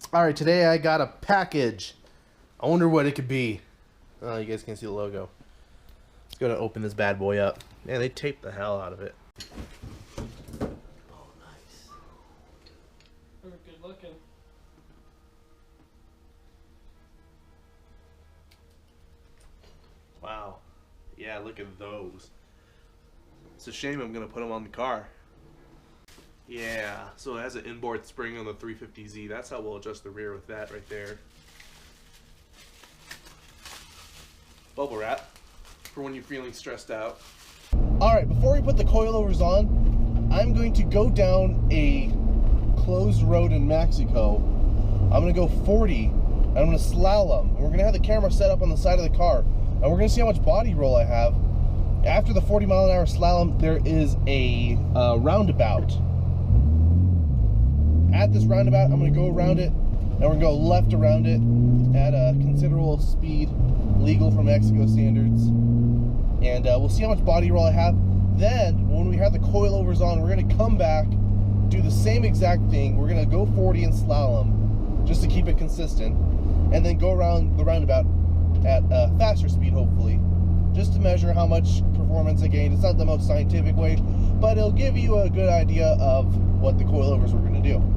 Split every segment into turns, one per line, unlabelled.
Alright, today I got a package. I wonder what it could be. Oh, you guys can't see the logo. Let's go to open this bad boy up. Man, they taped the hell out of it.
Oh, nice. They're good looking.
Wow. Yeah, look at those. It's a shame I'm going to put them on the car. Yeah, so it has an inboard spring on the 350Z. That's how we'll adjust the rear with that right there. Bubble wrap for when you're feeling stressed out. Alright, before we put the coilovers on, I'm going to go down a closed road in Mexico. I'm going to go 40, and I'm going to slalom. And we're going to have the camera set up on the side of the car. And we're going to see how much body roll I have. After the 40-mile-an-hour slalom, there is a roundabout. At this roundabout, I'm going to go around it, and we're going to go left around it at a considerable speed, legal for Mexico standards. And we'll see how much body roll I have. Then, when we have the coilovers on, we're going to come back, do the same exact thing. We're going to go 40 and slalom, just to keep it consistent, and then go around the roundabout at a faster speed, hopefully, just to measure how much performance I gained. It's not the most scientific way, but it'll give you a good idea of what the coilovers we're going to do.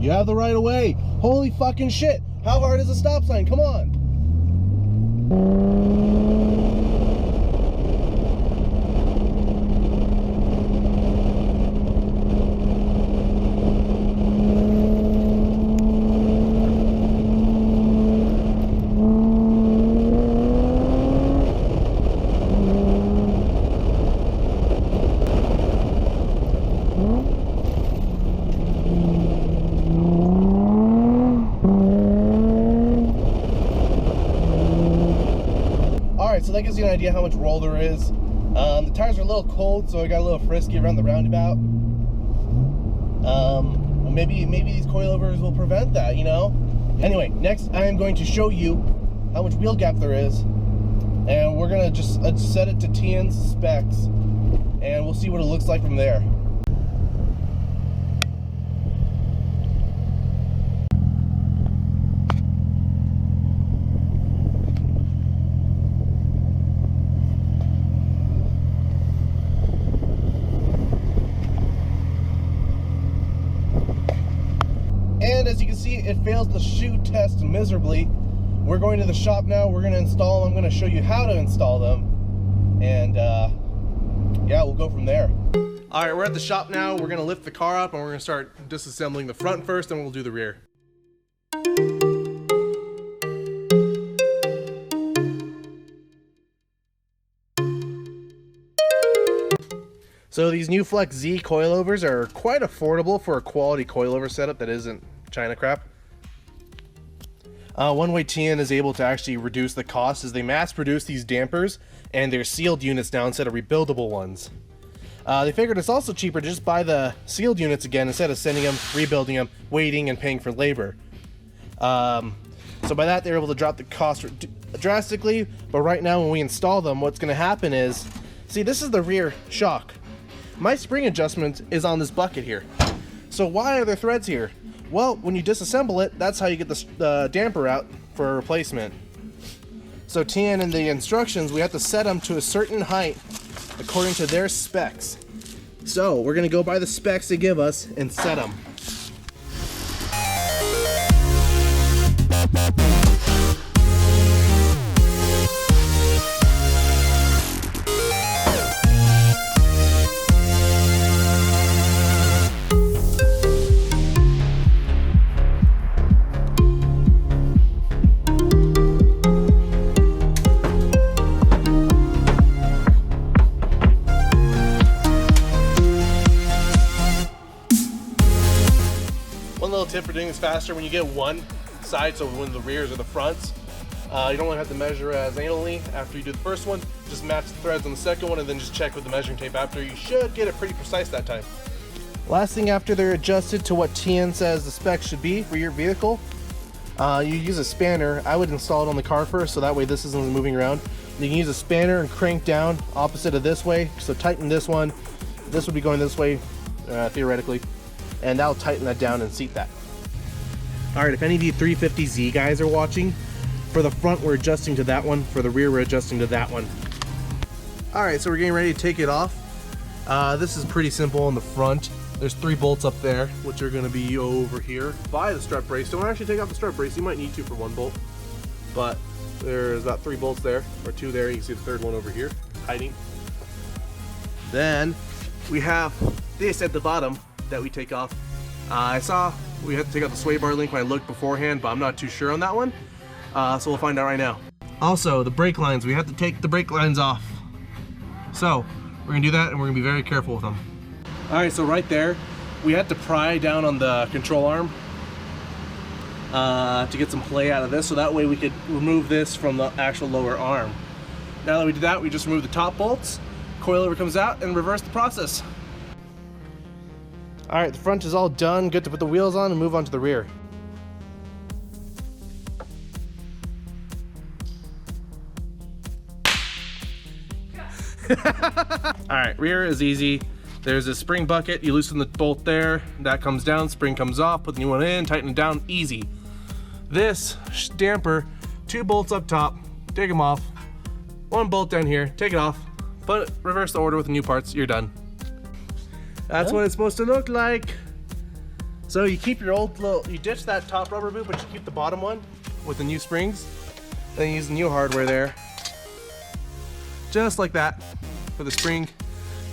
You have the right of way. Holy fucking shit. How hard is a stop sign? Come on. So that gives you an idea how much roll there is. The tires are a little cold, so I got a little frisky around the roundabout. Maybe these coilovers will prevent that, you know? Anyway, next I am going to show you how much wheel gap there is. And we're going to just set it to Tein's specs. And we'll see what it looks like from there. And as you can see, it fails the shoe test miserably. We're going to the shop now. We're going to install them. I'm going to show you how to install them. And yeah, we'll go from there. All right, we're at the shop now. We're going to lift the car up and we're going to start disassembling the front first, and we'll do the rear. So these new Flex Z coilovers are quite affordable for a quality coilover setup that isn't China crap. One way Tein is able to actually reduce the cost is they mass produce these dampers, and they're sealed units now instead of rebuildable ones. They figured it's also cheaper to just buy the sealed units again instead of sending them, rebuilding them, waiting, and paying for labor. So by that, they're able to drop the cost drastically. But right now, when we install them, what's going to happen is, see, this is the rear shock. My spring adjustment is on this bucket here. So why are there threads here? Well, when you disassemble it, that's how you get the damper out for a replacement. So Tein, in the instructions, we have to set them to a certain height according to their specs. So we're going to go by the specs they give us and set them. One little tip for doing this faster: when you get one side, so when the rears or the fronts, you don't have to measure as anally after you do the first one. Just match the threads on the second one and then just check with the measuring tape after. You should get it pretty precise that time. Last thing, after they're adjusted to what Tein says the specs should be for your vehicle, you use a spanner. I would install it on the car first, so that way this isn't moving around. You can use a spanner and crank down opposite of this way. So tighten this one. This would be going this way, theoretically. And that'll tighten that down and seat that. Alright, if any of you 350Z guys are watching, for the front we're adjusting to that one, for the rear we're adjusting to that one. Alright, so we're getting ready to take it off. This is pretty simple on the front. There's 3 bolts up there, which are going to be over here by the strut brace. Don't actually take off the strut brace, you might need to for 1 bolt. But there's about 3 bolts there, or 2 there, you can see the 3rd one over here, hiding. Then we have this at the bottom that we take off. I saw we had to take out the sway bar link when I looked beforehand, but I'm not too sure on that one. So we'll find out right now. Also, the brake lines, we have to take the brake lines off. So we're gonna do that, and we're gonna be very careful with them. All right, so right there, we had to pry down on the control arm to get some play out of this, so that way we could remove this from the actual lower arm. Now that we did that, we just remove the top bolts, coilover comes out, and reverse the process. All right, the front is all done. Good to put the wheels on and move on to the rear. All right, rear is easy. There's a spring bucket, you loosen the bolt there, that comes down, spring comes off, put the new one in, tighten it down, easy. This damper, 2 bolts up top, take them off, 1 bolt down here, take it off, reverse the order with the new parts, you're done. That's what it's supposed to look like. So you keep your old you ditch that top rubber boot, but you keep the bottom one with the new springs. Then you use the new hardware there. Just like that for the spring.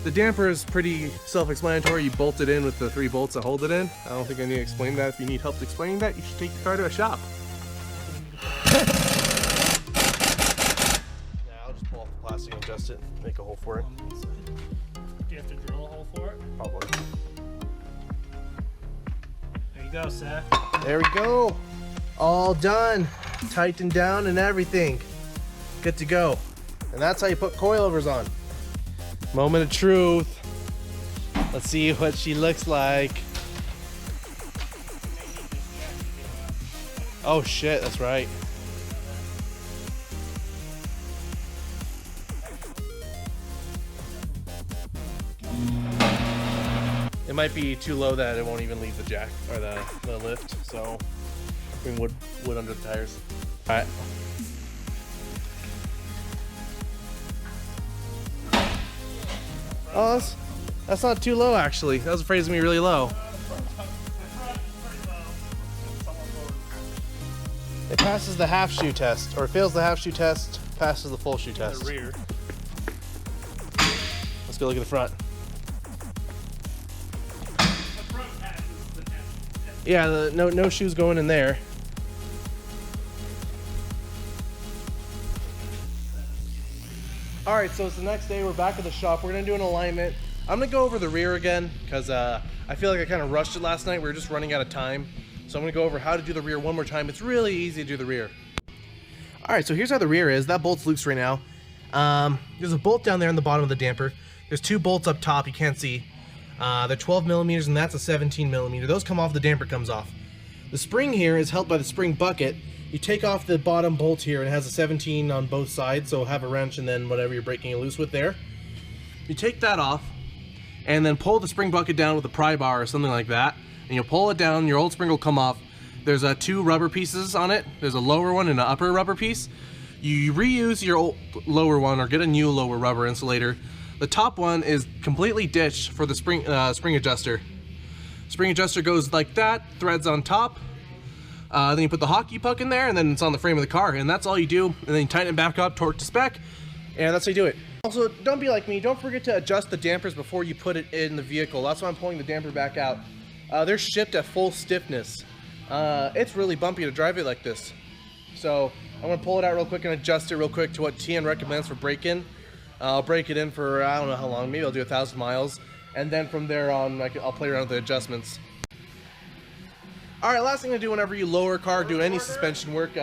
The damper is pretty self-explanatory. You bolt it in with the 3 bolts that hold it in. I don't think I need to explain that. If you need help explaining that, you should take the car to a shop. Yeah, I'll just pull off the plastic and adjust it, make a hole for it.
Do you have to drill a hole for it?
Probably.
There you go, Seth.
There we go. All done. Tightened down and everything. Good to go. And that's how you put coilovers on. Moment of truth. Let's see what she looks like. Oh shit, that's right. It might be too low that it won't even leave the jack or the lift, so bring wood under the tires. All right. Oh, that's not too low actually. I was afraid it was gonna be really low. It passes the half shoe test, or fails the half shoe test, passes the full shoe test.
The rear.
Let's go look at the front. Yeah, no shoes going in there. All right, so it's the next day. We're back at the shop. We're gonna do an alignment. I'm gonna go over the rear again because I feel like I kind of rushed it last night. We were just running out of time. So I'm gonna go over how to do the rear one more time. It's really easy to do the rear. All right, so here's how the rear is. That bolt's loose right now. There's a bolt down there on the bottom of the damper. There's 2 bolts up top you can't see. They're 12 millimeters and that's a 17 millimeter. Those come off, the damper comes off. The spring here is held by the spring bucket. You take off the bottom bolt here and it has a 17 on both sides, so have a wrench and then whatever you're breaking it loose with there. You take that off and then pull the spring bucket down with a pry bar or something like that, and you'll pull it down, your old spring will come off. There's 2 rubber pieces on it. There's a lower one and an upper rubber piece. You reuse your old lower one or get a new lower rubber insulator. The top one is completely ditched for the spring adjuster. Spring adjuster goes like that, threads on top. Then you put the hockey puck in there and then it's on the frame of the car, and that's all you do. And then you tighten it back up, torque to spec, and that's how you do it. Also, don't be like me, don't forget to adjust the dampers before you put it in the vehicle. That's why I'm pulling the damper back out. They're shipped at full stiffness. It's really bumpy to drive it like this. So I'm gonna pull it out real quick and adjust it real quick to what Tein recommends for break-in. I'll break it in for, I don't know how long, maybe I'll do 1,000 miles. And then from there on, I'll play around with the adjustments. All right, last thing to do whenever you lower a car, do any suspension work, you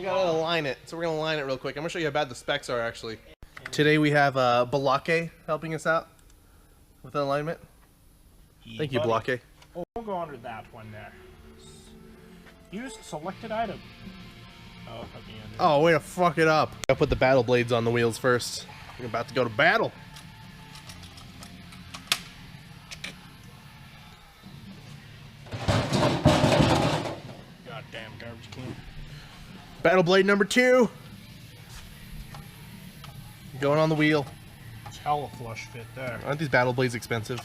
gotta align it. So we're gonna align it real quick. I'm gonna show you how bad the specs are actually. Today we have Balake helping us out with the alignment. Thank you, Balake.
Oh, we'll go under that one there. Use selected item. Oh, okay.
Oh, way to fuck it up. I'll put the battle blades on the wheels first. We're about to go to battle.
Damn garbage can.
Battle blade number 2. Going on the wheel.
It's hella flush fit there.
Aren't these battle blades expensive?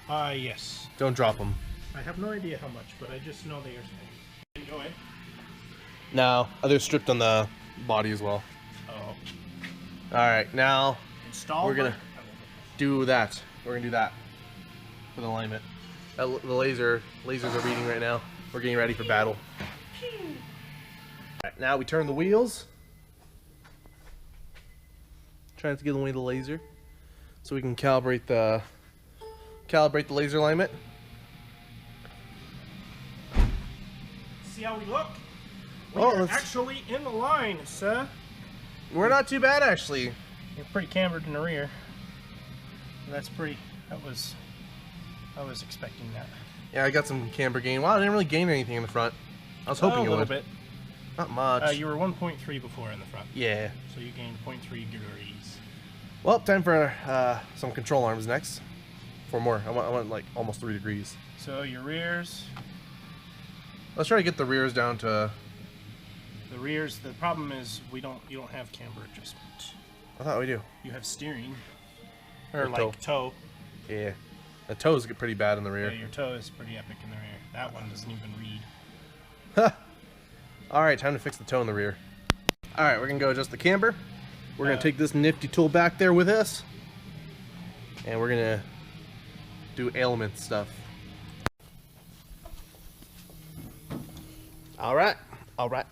Yes.
Don't drop them.
I have no idea how much, but I just know they are spending. Go ahead.
No, they're stripped on the body as well.
Oh.
Alright, now
Install.
we're gonna do that. We're gonna do that for the alignment. The lasers are reading right now. We're getting ready for battle. Alright, now we turn the wheels. Trying to get away the laser so we can calibrate the laser alignment.
See how we look?
Oh,
We're actually in the line, sir.
We're not too bad actually.
You're pretty cambered in the rear. That's pretty. I was expecting that.
Yeah, I got some camber gain. Wow, I didn't really gain anything in the front. I was hoping
a
it
little
would.
bit.
Not much.
You were 1.3 before in the front.
Yeah.
So you gained 0.3 degrees.
Well, time for some control arms next. 4 more. I want like almost 3 degrees.
So your rears.
Let's try to get the rears down to.
The rears. The problem is you don't have camber adjustment.
I thought we do.
You have steering. Or
Or
like toe.
Yeah. The toes get pretty bad in the rear.
Yeah, your toe is pretty epic in the rear. That one doesn't even read.
Alright, time to fix the toe in the rear. Alright, we're gonna go adjust the camber. We're gonna take this nifty tool back there with us. And we're gonna do ailment stuff. Alright, alright.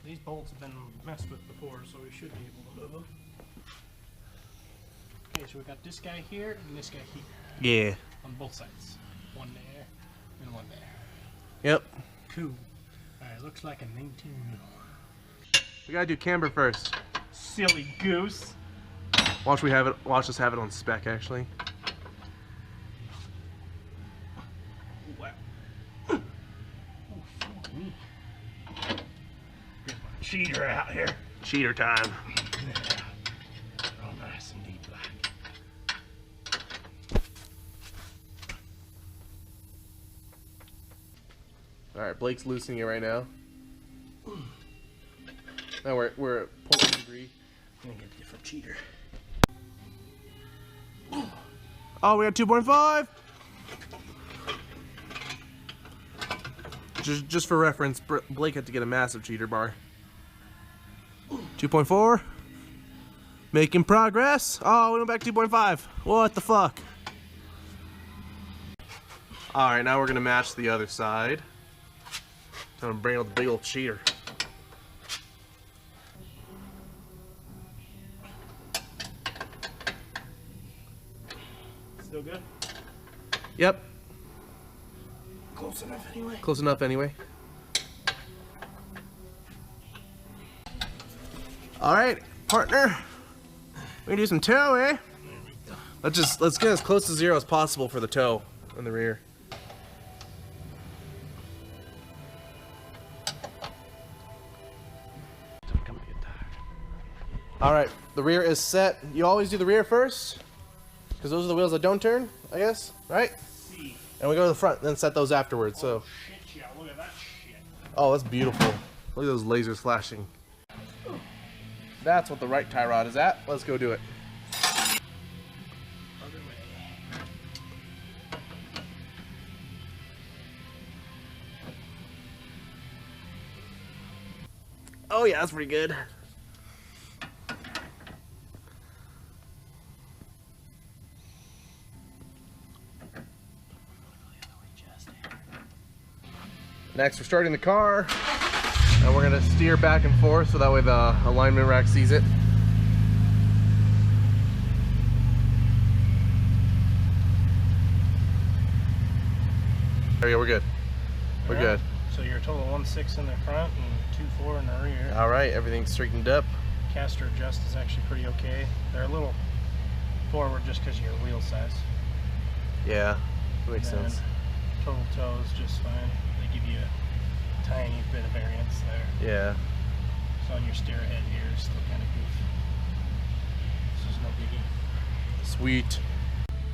These bolts have been messed with before, so we should be able to move them. Okay, so we got this guy here and this guy here.
Yeah.
On both sides. One there and one there.
Yep.
Cool. Alright, looks like a 19 mil.
We gotta do camber first.
Silly goose.
Watch us have it on spec actually.
Wow. Oh, fuck me. Get my cheater out here.
Cheater time.
Yeah. Oh, nice and deep black.
Alright, Blake's loosening it right now. Now we're at 0.3 degree.
I'm gonna get a different cheater.
Oh, we got 2.5. Just for reference, Blake had to get a massive cheater bar. 2.4. Making progress. Oh, we went back to 2.5. What the fuck? Alright, now we're gonna match the other side. I'm gonna bring out the big old cheater.
Still good?
Yep.
Close enough anyway.
Close enough anyway. Alright, partner. We can do some toe, eh? Let's get as close to 0 as possible for the toe in the rear. Alright, the rear is set. You always do the rear first, because those are the wheels that don't turn, I guess, right?
See.
And we go to the front, then set those afterwards. So.
Shit, yeah, look at that shit.
Oh, that's beautiful. Look at those lasers flashing. That's what the right tie rod is at. Let's go do it.
Other way.
Oh yeah, that's pretty good. Next, we're starting the car, and we're gonna steer back and forth so that way the alignment rack sees it. There you go, we're good. We're good.
So you're a total 1.6 in the front and 2.4 in the rear.
All right, everything's straightened up.
Caster adjust is actually pretty okay. They're a little forward just because of your wheel size.
Yeah, makes
And
sense.
Total toe is just fine. They give you a tiny bit of variance there.
Yeah.
So on your steer head here is still kind of goof. This is no biggie.
Sweet.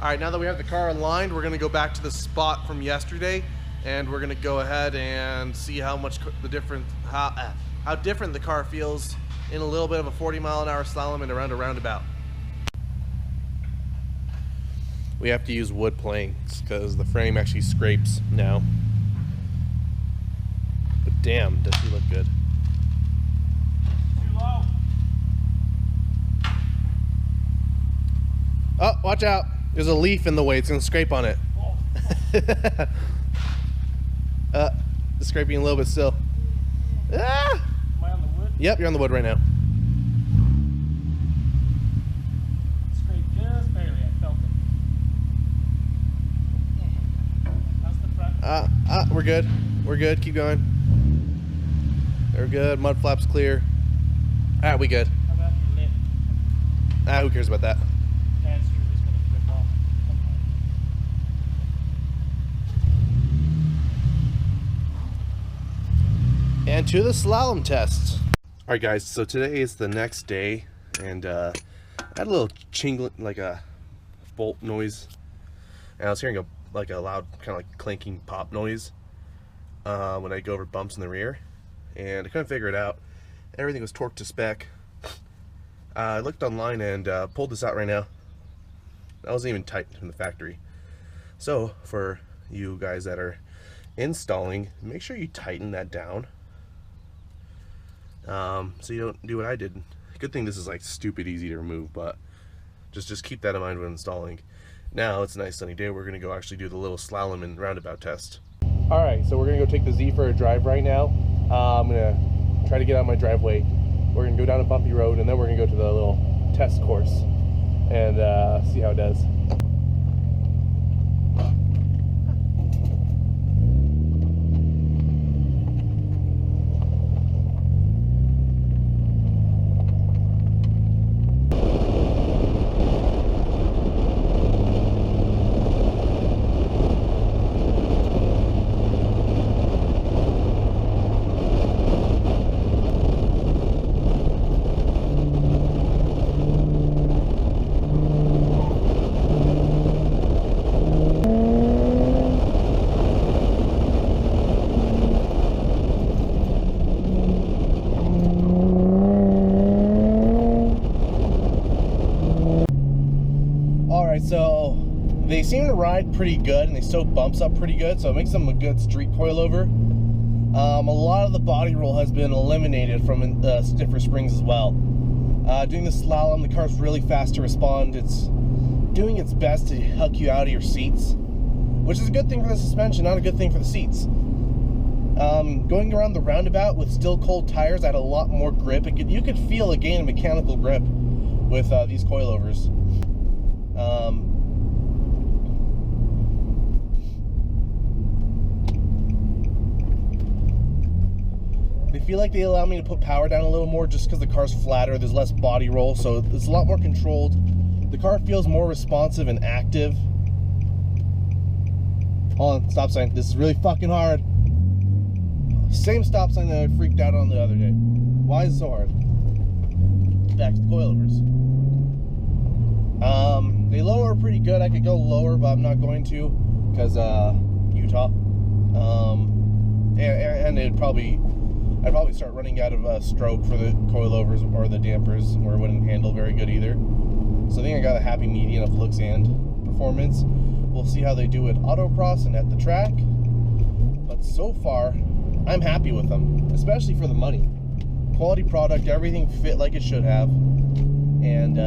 All right, now that we have the car aligned, we're gonna go back to the spot from yesterday and we're gonna go ahead and see how much how different the car feels in a little bit of a 40-mile-an-hour slalom and around a roundabout. We have to use wood planks because the frame actually scrapes now. But damn, does he look good.
Too low.
Oh, watch out. There's a leaf in the way. It's going to scrape on it. It's scraping a little bit still. Ah!
Am I on the wood?
Yep, you're on the wood right now.
Scraped just barely. I felt it. How's the front?
We're good. We're good. Keep going. They're good. Mud flaps clear. We good.
How about your lip?
Who cares about that?
That's true. It's going to rip off.
And to the slalom test. All right, guys. So today is the next day, and I had a little chingling, like a bolt noise, and I was hearing a loud kind of like clanking pop noise when I go over bumps in the rear, and I couldn't figure it out. Everything was torqued to spec. I looked online and pulled this out right now. That wasn't even tightened from the factory. So for you guys that are installing, make sure you tighten that down. So you don't do what I did. Good thing this is like stupid easy to remove, but just keep that in mind when installing. Now it's a nice sunny day. We're gonna go actually do the little slalom and roundabout test. All right, so we're gonna go take the Z for a drive right now. I'm gonna try to get out my driveway. We're gonna go down a bumpy road, and then we're gonna go to the little test course and see how it does. So they seem to ride pretty good, and they soak bumps up pretty good, so it makes them a good street coilover. A lot of the body roll has been eliminated from the stiffer springs as well. Doing the slalom, the car's really fast to respond. It's doing its best to huck you out of your seats, which is a good thing for the suspension, not a good thing for the seats. Going around the roundabout with still cold tires, I had a lot more grip. You could feel a gain in mechanical grip with these coilovers. They feel like they allow me to put power down a little more just because the car's flatter, there's less body roll, so it's a lot more controlled. The car feels more responsive and active. Hold on, stop sign. This is really fucking hard. Same stop sign that I freaked out on the other day. Why is it so hard? Back to the coilovers. They lower pretty good. I could go lower, but I'm not going to because Utah. And I'd probably start running out of stroke for the coilovers or the dampers, where it wouldn't handle very good either. So I think I got a happy median of looks and performance. We'll see how they do at autocross and at the track. But so far, I'm happy with them, especially for the money. Quality product, everything fit like it should have. And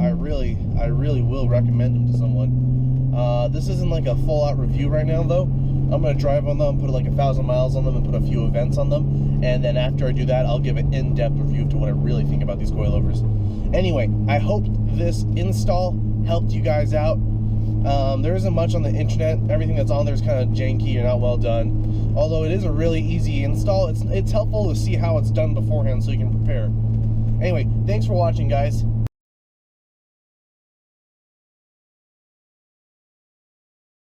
I really will recommend them to someone. This isn't like a full-out review right now, though. I'm gonna drive on them, put like 1,000 miles on them, and put a few events on them. And then after I do that, I'll give an in-depth review to what I really think about these coilovers. Anyway, I hope this install helped you guys out. There isn't much on the internet. Everything that's on there is kind of janky or not well done. Although it is a really easy install, it's helpful to see how it's done beforehand so you can prepare. Anyway, thanks for watching, guys.